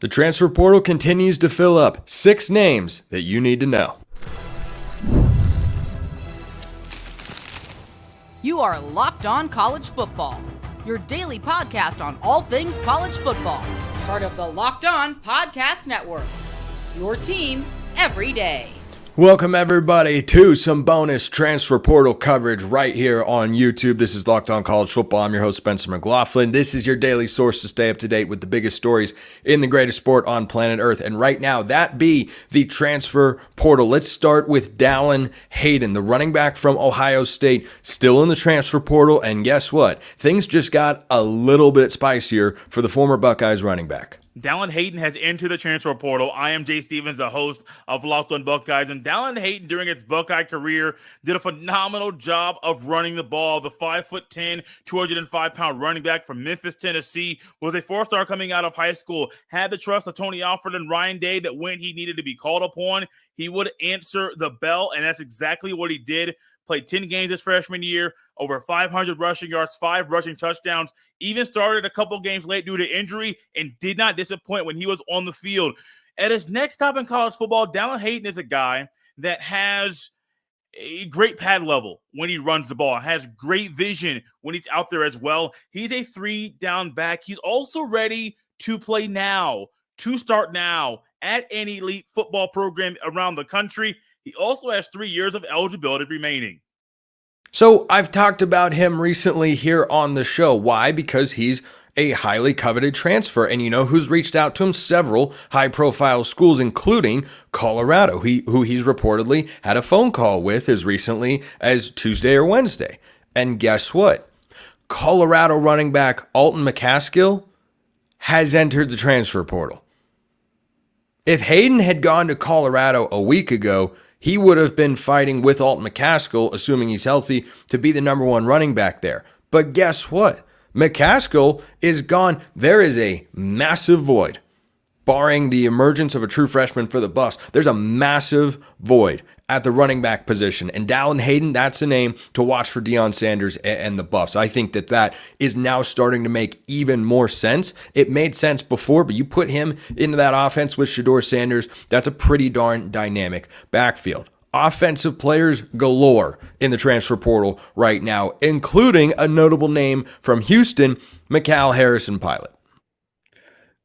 The transfer portal continues to fill up. 6 names that you need to know. You are Locked On College Football, your daily podcast on all things college football. Part of the Locked On Podcast Network, your team every day. Welcome everybody to some bonus transfer portal coverage right here on YouTube. This is Locked On College Football. I'm your host, Spencer McLaughlin. This is your daily source to stay up to date with the biggest stories in the greatest sport on planet Earth. And right now, that be the transfer portal. Let's start with Dallan Hayden, the running back from Ohio State, still in the transfer portal. And guess what? Things just got a little bit spicier for the former Buckeyes running back. Dallan Hayden has entered the transfer portal. I am Jay Stevens, the host of Locked On Buckeyes, and Dallan Hayden, during his Buckeye career, did a phenomenal job of running the ball. The 5'10", 205-pound running back from Memphis, Tennessee, was a 4-star coming out of high school, had the trust of Tony Alford and Ryan Day that when he needed to be called upon, he would answer the bell, and that's exactly what he did. Played 10 games his freshman year, over 500 rushing yards, 5 rushing touchdowns, even started a couple games late due to injury and did not disappoint when he was on the field. At his next stop in college football, Dallan Hayden is a guy that has a great pad level when he runs the ball, has great vision when he's out there as well. He's a 3-down back. He's also ready to play now, to start now at an elite football program around the country. He also has 3 years of eligibility remaining. So I've talked about him recently here on the show. Why? Because he's a highly coveted transfer. And you know who's reached out to him? Several high-profile schools, including Colorado, who he's reportedly had a phone call with as recently as Tuesday or Wednesday. And guess what? Colorado running back Alton McCaskill has entered the transfer portal. If Hayden had gone to Colorado a week ago, he would have been fighting with Alton McCaskill, assuming he's healthy, to be the number 1 running back there. But guess what? McCaskill is gone. There is a massive void. Barring the emergence of a true freshman for the Buffs, there's a massive void at the running back position. And Dallan Hayden, that's a name to watch for Deion Sanders and the Buffs. I think that is now starting to make even more sense. It made sense before, but you put him into that offense with Shedeur Sanders, that's a pretty darn dynamic backfield. Offensive players galore in the transfer portal right now, including a notable name from Houston, Mikal Harrison-Pilot.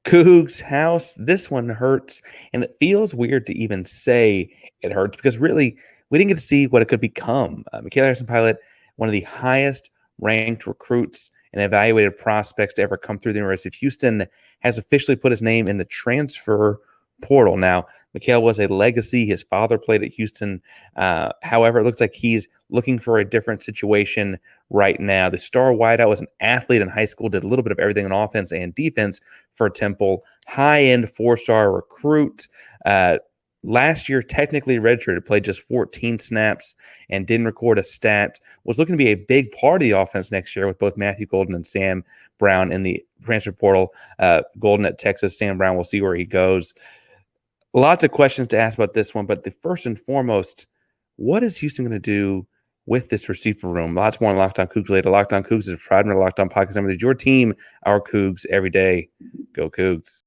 Cougs house, this one hurts, and it feels weird to even say it hurts because really we didn't get to see what it could become. Mikal Harrison-Pilot, one of the highest ranked recruits and evaluated prospects to ever come through the University of Houston, has officially put his name in the transfer portal. Now, Mikal was a legacy. His father played at Houston. However, it looks like he's looking for a different situation right now. The star wideout was an athlete in high school, did a little bit of everything on offense and defense for Temple. High-end 4-star recruit. Last year, technically redshirted, played just 14 snaps and didn't record a stat. Was looking to be a big part of the offense next year with both Matthew Golden and Sam Brown in the transfer portal. Golden at Texas, Sam Brown, we'll see where he goes. Lots of questions to ask about this one, but the first and foremost, what is Houston going to do with this receiver room? Lots more on Locked On Cougs later. Locked On Cougs is a proud member of Locked On Podcast Network. Your team, our Cougs, every day. Go Cougs.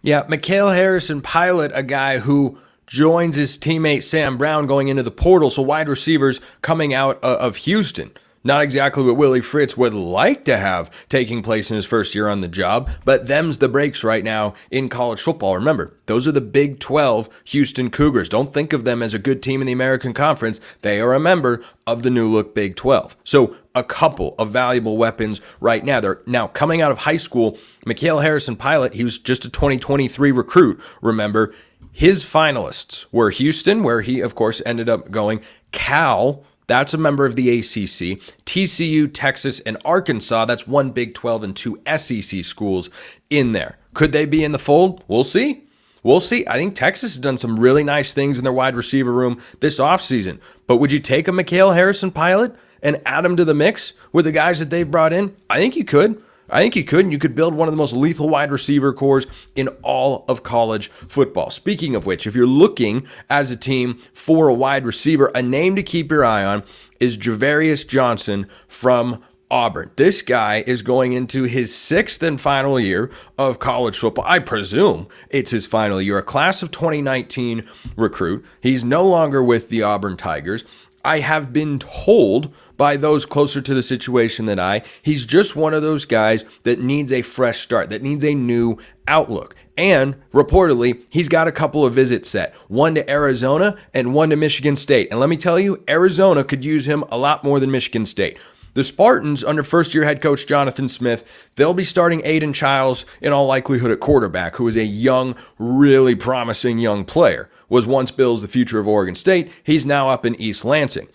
Yeah, Mikal Harrison-Pilot, a guy who joins his teammate Sam Brown going into the portal, so wide receivers coming out of Houston. Not exactly what Willie Fritz would like to have taking place in his first year on the job, but them's the breaks right now in college football. Remember, those are the Big 12 Houston Cougars. Don't think of them as a good team in the American Conference. They are a member of the new look Big 12. So a couple of valuable weapons right now. They're now coming out of high school. Mikal Harrison-Pilot, he was just a 2023 recruit. Remember, his finalists were Houston, where he, of course, ended up going, Cal, that's a member of the ACC, TCU, Texas, and Arkansas. That's 1 Big 12 and 2 SEC schools in there. Could they be in the fold? We'll see. We'll see. I think Texas has done some really nice things in their wide receiver room this offseason. But would you take a Mikal Harrison-Pilot and add him to the mix with the guys that they've brought in? I think you could. And you could build one of the most lethal wide receiver cores in all of college football. Speaking of which, if you're looking as a team for a wide receiver, a name to keep your eye on is Javarius Johnson from Auburn. This guy is going into his 6th and final year of college football. I presume it's his final year, a class of 2019 recruit. He's no longer with the Auburn Tigers. I have been told by those closer to the situation than he's just one of those guys that needs a fresh start, that needs a new outlook. And reportedly, he's got a couple of visits set, one to Arizona and one to Michigan State. And let me tell you, Arizona could use him a lot more than Michigan State. The Spartans, under first-year head coach Jonathan Smith, they'll be starting Aiden Childs in all likelihood at quarterback, who is a young, really promising young player. Was once billed as the future of Oregon State. He's now up in East Lansing.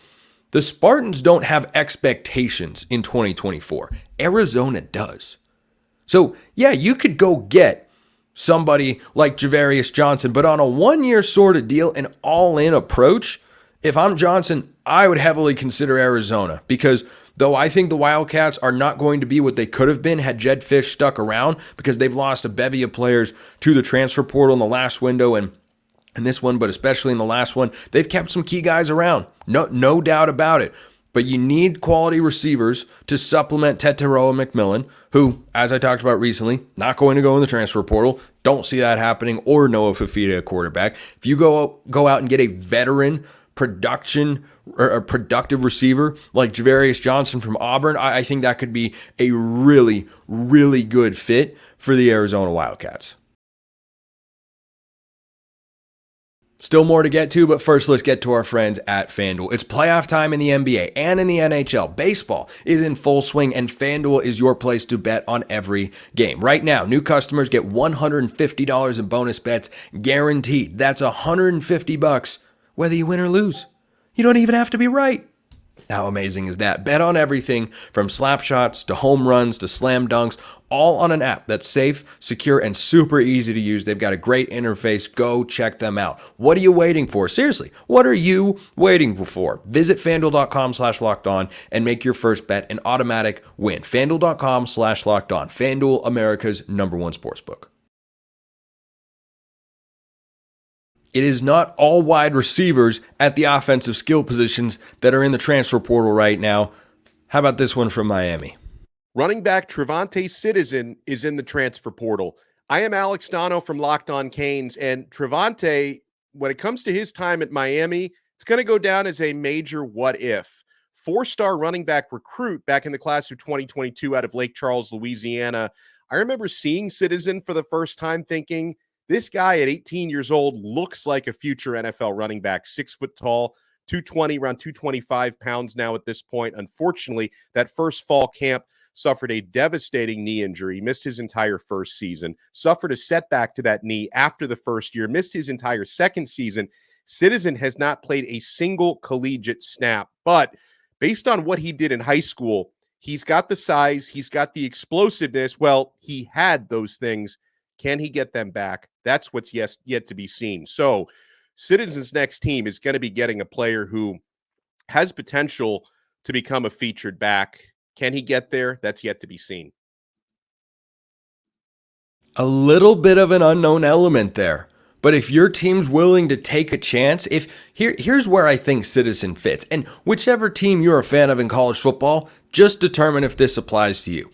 The Spartans don't have expectations in 2024. Arizona does. So, yeah, you could go get somebody like Javarius Johnson, but on a one-year sort of deal, an all-in approach, if I'm Johnson, I would heavily consider Arizona because though I think the Wildcats are not going to be what they could have been had Jedd Fisch stuck around because they've lost a bevy of players to the transfer portal in the last window and this one, but especially in the last one, they've kept some key guys around. No doubt about it. But you need quality receivers to supplement Tetairoa McMillan, who, as I talked about recently, not going to go in the transfer portal. Don't see that happening, or Noah Fafita at quarterback. If you go out and get a veteran production or a productive receiver like Javarius Johnson from Auburn, I think that could be a really, really good fit for the Arizona Wildcats. Still more to get to, but first let's get to our friends at FanDuel. It's playoff time in the NBA and in the NHL. Baseball is in full swing, and FanDuel is your place to bet on every game. Right now, new customers get $150 in bonus bets guaranteed. That's $150 whether you win or lose. You don't even have to be right. How amazing is that? Bet on everything from slap shots to home runs to slam dunks, all on an app that's safe, secure, and super easy to use. They've got a great interface. Go check them out. What are you waiting for? Seriously, what are you waiting for? Visit FanDuel.com/lockedon and make your first bet an automatic win. FanDuel.com/lockedon. FanDuel, America's #1 sportsbook. It is not all wide receivers at the offensive skill positions that are in the transfer portal right now. How about this one from Miami? Running back Trevante Citizen is in the transfer portal. I am Alex Dono from Locked On Canes, and Trevante, when it comes to his time at Miami, it's going to go down as a major what if. 4-star running back recruit back in the class of 2022 out of Lake Charles, Louisiana. I remember seeing Citizen for the first time thinking, this guy at 18 years old looks like a future NFL running back, 6 foot tall, 220, around 225 pounds now at this point. Unfortunately, that first fall camp suffered a devastating knee injury, missed his entire first season, suffered a setback to that knee after the first year, missed his entire second season. Citizen has not played a single collegiate snap, but based on what he did in high school, he's got the size, he's got the explosiveness. Well, he had those things. Can he get them back? That's what's yet to be seen. So Citizen's next team is going to be getting a player who has potential to become a featured back. Can he get there? That's yet to be seen. A little bit of an unknown element there. But if your team's willing to take a chance, here's where I think Citizen fits. And whichever team you're a fan of in college football, just determine if this applies to you.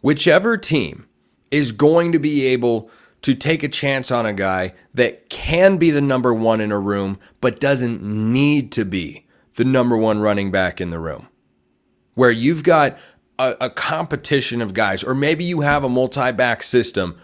Whichever team is going to be able to take a chance on a guy that can be the number one in a room, but doesn't need to be the number one running back in the room. Where you've got a competition of guys, or maybe you have a multi-back system,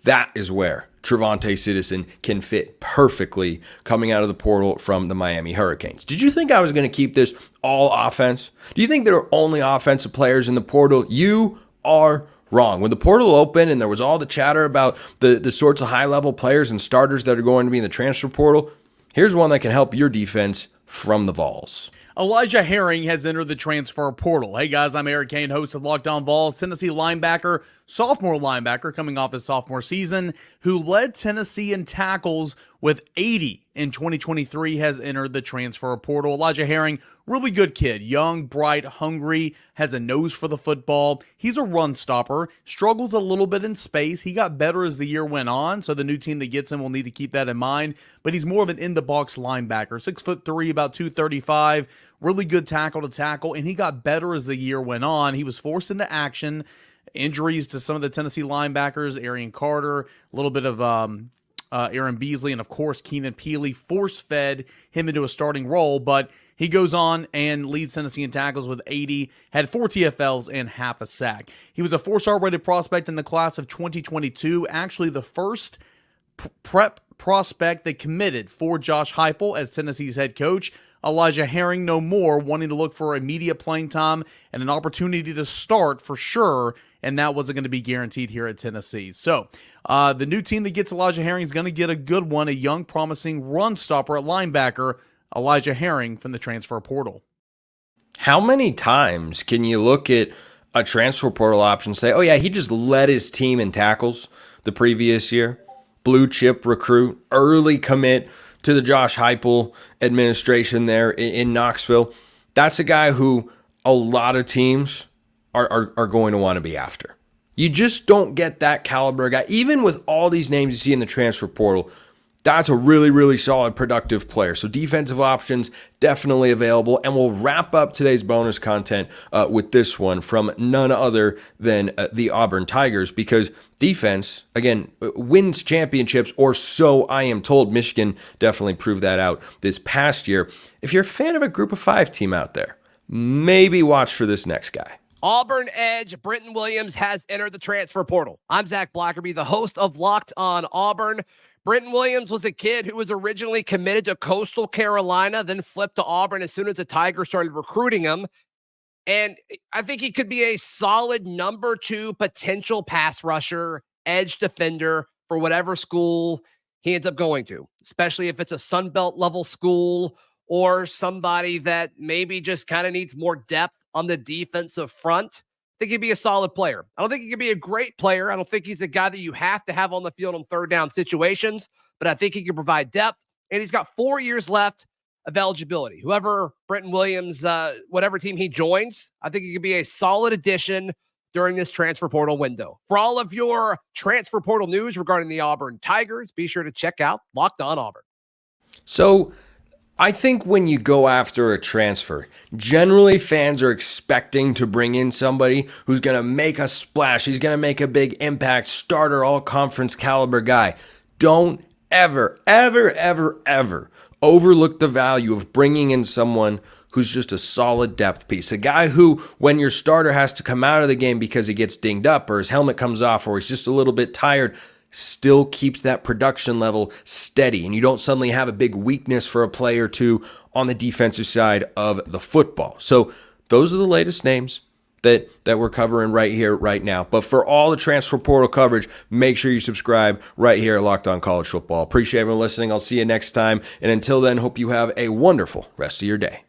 that is where Trevante Citizen can fit perfectly coming out of the portal from the Miami Hurricanes. Did you think I was going to keep this all offense? Do you think there are only offensive players in the portal? You are wrong. When the portal opened and there was all the chatter about the sorts of high-level players and starters that are going to be in the transfer portal, here's one that can help your defense from the Vols. Elijah Herring has entered the transfer portal. Hey guys, I'm Eric Kane, host of Locked On Vols. Tennessee linebacker, sophomore linebacker coming off his sophomore season, who led Tennessee in tackles with 80 in 2023, has entered the transfer portal. Elijah Herring, really good kid, young, bright, hungry, has a nose for the football. He's a run stopper, struggles a little bit in space. He got better as the year went on, so the new team that gets him will need to keep that in mind. But he's more of an in-the-box linebacker, 6'3", about 235, really good tackle to tackle, and he got better as the year went on. He was forced into action, injuries to some of the Tennessee linebackers, Arian Carter, a little bit of Aaron Beasley, and of course Keenan Peely force-fed him into a starting role, but he goes on and leads Tennessee in tackles with 80, had 4 TFLs and half a sack. He was a 4-star rated prospect in the class of 2022, actually the first prep prospect that committed for Josh Heupel as Tennessee's head coach. Elijah Herring no more, wanting to look for immediate playing time and an opportunity to start for sure, and that wasn't going to be guaranteed here at Tennessee. So the new team that gets Elijah Herring is going to get a good one, a young, promising run stopper at linebacker, Elijah Herring from the transfer portal. How many times can you look at a transfer portal option and say, oh yeah, he just led his team in tackles the previous year? Blue chip recruit, early commit to the Josh Heupel administration there in Knoxville. That's a guy who a lot of teams are going to want to be after. You just don't get that caliber guy. Even with all these names you see in the transfer portal, that's a really, really solid, productive player. So defensive options definitely available. And we'll wrap up today's bonus content with this one from none other than the Auburn Tigers, because defense, again, wins championships, or so I am told. Michigan definitely proved that out this past year. If you're a fan of a group of 5 team out there, maybe watch for this next guy. Auburn edge Brenton Williams has entered the transfer portal. I'm Zach Blackerby, the host of Locked on Auburn. Brenton Williams was a kid who was originally committed to Coastal Carolina, then flipped to Auburn as soon as the Tigers started recruiting him. And I think he could be a solid number 2 potential pass rusher, edge defender for whatever school he ends up going to, especially if it's a Sun Belt level school or somebody that maybe just kind of needs more depth on the defensive front. I think he'd be a solid player. I don't think he could be a great player. I don't think he's a guy that you have to have on the field on third down situations, but I think he can provide depth, and he's got 4 years left of eligibility. Whoever Brenton Williams, whatever team he joins, I think he could be a solid addition during this transfer portal window. For all of your transfer portal news regarding the Auburn Tigers, be sure to check out Locked on Auburn. So I think when you go after a transfer, generally fans are expecting to bring in somebody who's going to make a splash. He's going to make a big impact, starter, all-conference caliber guy. Don't ever, ever, ever, ever overlook the value of bringing in someone who's just a solid depth piece. A guy who, when your starter has to come out of the game because he gets dinged up or his helmet comes off or he's just a little bit tired, still keeps that production level steady, and you don't suddenly have a big weakness for a play or two on the defensive side of the football. So those are the latest names that we're covering right here, right now. But for all the transfer portal coverage, make sure you subscribe right here at Locked on College Football. Appreciate everyone listening. I'll see you next time. And until then, hope you have a wonderful rest of your day.